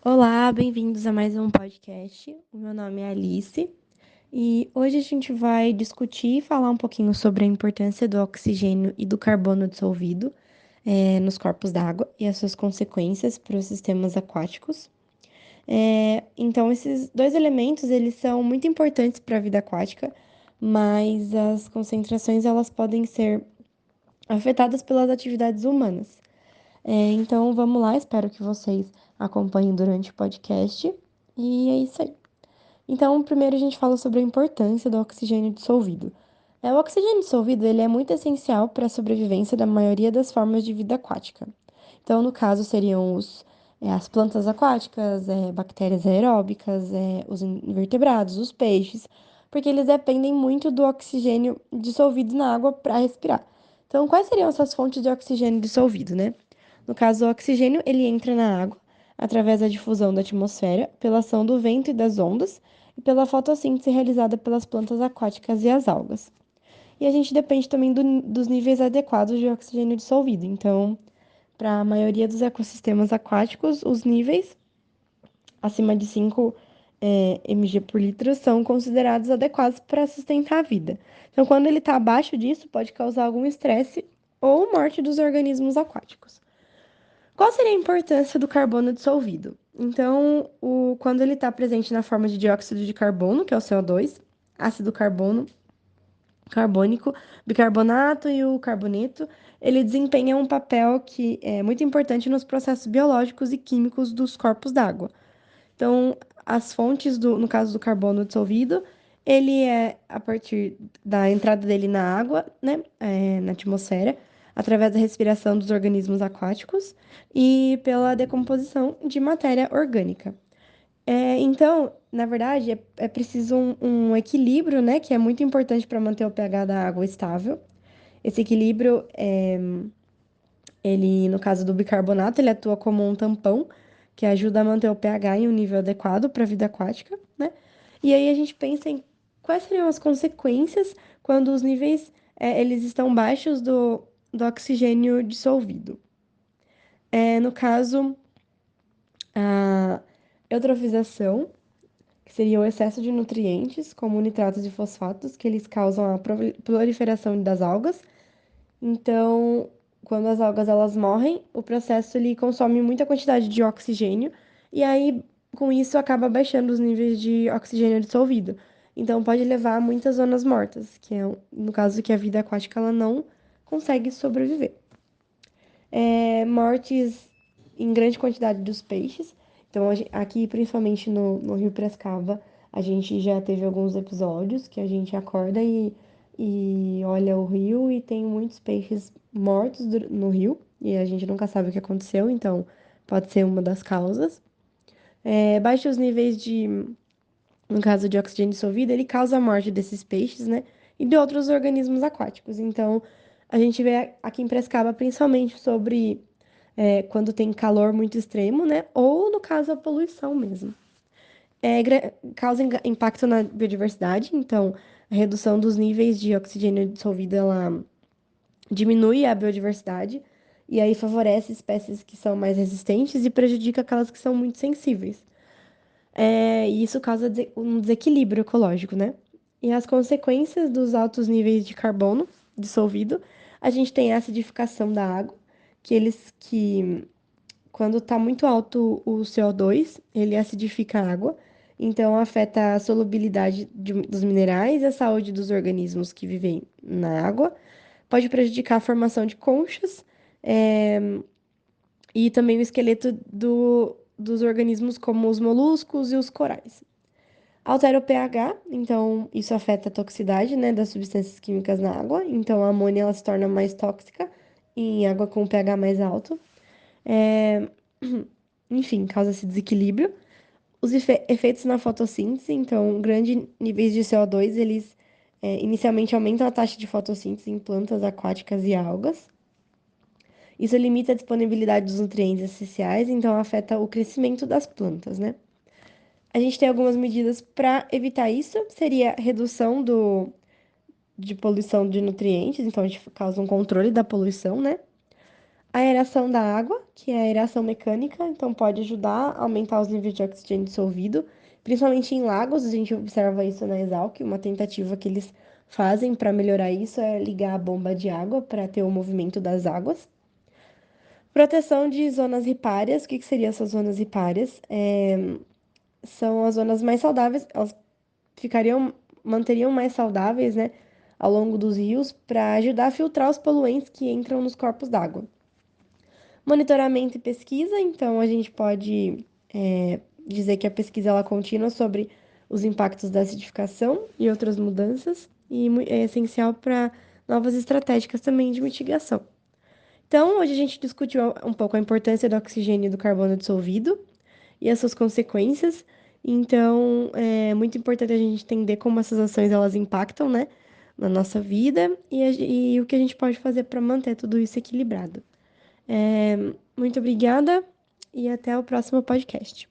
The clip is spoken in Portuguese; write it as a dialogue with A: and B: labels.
A: Olá, bem-vindos a mais um podcast. O meu nome é Alice e hoje a gente vai discutir e falar um pouquinho sobre a importância do oxigênio e do carbono dissolvido nos corpos d'água e as suas consequências para os sistemas aquáticos. Então, esses dois elementos eles são muito importantes para a vida aquática, mas as concentrações elas podem ser afetadas pelas atividades humanas. Então, vamos lá, espero que vocês acompanhem durante o podcast. E é isso aí. Então, primeiro a gente fala sobre a importância do oxigênio dissolvido. O oxigênio dissolvido ele é muito essencial para a sobrevivência da maioria das formas de vida aquática. Então, no caso, seriam as plantas aquáticas, bactérias aeróbicas, os invertebrados, os peixes, porque eles dependem muito do oxigênio dissolvido na água para respirar. Então, quais seriam essas fontes de oxigênio dissolvido, né? No caso, o oxigênio ele entra na água através da difusão da atmosfera, pela ação do vento e das ondas, e pela fotossíntese realizada pelas plantas aquáticas e as algas. E a gente depende também dos níveis adequados de oxigênio dissolvido. Então, para a maioria dos ecossistemas aquáticos, os níveis acima de 5 mg por litro são considerados adequados para sustentar a vida. Então, quando ele está abaixo disso, pode causar algum estresse ou morte dos organismos aquáticos. Qual seria a importância do carbono dissolvido? Então, quando ele está presente na forma de dióxido de carbono, que é o CO2, ácido carbônico, bicarbonato e o carboneto, ele desempenha um papel que é muito importante nos processos biológicos e químicos dos corpos d'água. Então, as fontes no caso do carbono dissolvido, ele é a partir da entrada dele na água, né, na atmosfera, através da respiração dos organismos aquáticos e pela decomposição de matéria orgânica. Então, na verdade, é preciso um equilíbrio, né, que é muito importante para manter o pH da água estável. Esse equilíbrio, ele, no caso do bicarbonato, ele atua como um tampão que ajuda a manter o pH em um nível adequado para a vida aquática, né? E aí a gente pensa em quais seriam as consequências quando os níveis, eles estão baixos do oxigênio dissolvido. No caso, a eutrofização, que seria o excesso de nutrientes, como nitratos e fosfatos, que eles causam a proliferação das algas. Então, quando as algas elas morrem, o processo ele consome muita quantidade de oxigênio e aí com isso acaba baixando os níveis de oxigênio dissolvido. Então pode levar a muitas zonas mortas, que é no caso que a vida aquática ela não consegue sobreviver. Mortes em grande quantidade dos peixes. Então aqui principalmente no Rio Prescaba, a gente já teve alguns episódios que a gente acorda e olha o rio e tem muitos peixes mortos no rio e a gente nunca sabe o que aconteceu, então pode ser uma das causas. Baixos níveis no caso de oxigênio dissolvido, ele causa a morte desses peixes, né? E de outros organismos aquáticos. Então, a gente vê aqui em Prescaba principalmente sobre quando tem calor muito extremo, né? Ou no caso a poluição mesmo. Causa impacto na biodiversidade, então a redução dos níveis de oxigênio dissolvido ela diminui a biodiversidade e aí favorece espécies que são mais resistentes e prejudica aquelas que são muito sensíveis. E isso causa um desequilíbrio ecológico, né? E as consequências dos altos níveis de carbono dissolvido, a gente tem a acidificação da água, que quando está muito alto o CO2, ele acidifica a água, então afeta a solubilidade dos minerais e a saúde dos organismos que vivem na água, pode prejudicar a formação de conchas, e também o esqueleto dos organismos como os moluscos e os corais. Altera o pH, então isso afeta a toxicidade, né, das substâncias químicas na água, então a amônia ela se torna mais tóxica em água com pH mais alto. É, Enfim, causa esse desequilíbrio. Os efeitos na fotossíntese, então, grandes níveis de CO2, eles inicialmente aumentam a taxa de fotossíntese em plantas aquáticas e algas. Isso limita a disponibilidade dos nutrientes essenciais, então afeta o crescimento das plantas, né? A gente tem algumas medidas para evitar isso, seria a redução de poluição de nutrientes, então a gente causa um controle da poluição, né? A aeração da água, que é a aeração mecânica, então pode ajudar a aumentar os níveis de oxigênio dissolvido, principalmente em lagos, a gente observa isso na Exalc, uma tentativa que eles fazem para melhorar isso é ligar a bomba de água para ter o movimento das águas. Proteção de zonas ripárias, o que que seriam essas zonas ripárias? São as zonas mais saudáveis, elas manteriam mais saudáveis, né, ao longo dos rios para ajudar a filtrar os poluentes que entram nos corpos d'água. Monitoramento e pesquisa, então a gente pode dizer que a pesquisa ela é contínua sobre os impactos da acidificação e outras mudanças, e é essencial para novas estratégias também de mitigação. Então, hoje a gente discutiu um pouco a importância do oxigênio e do carbono dissolvido e as suas consequências. Então, é muito importante a gente entender como essas ações elas impactam, né, na nossa vida e o que a gente pode fazer para manter tudo isso equilibrado. Muito obrigada e até o próximo podcast.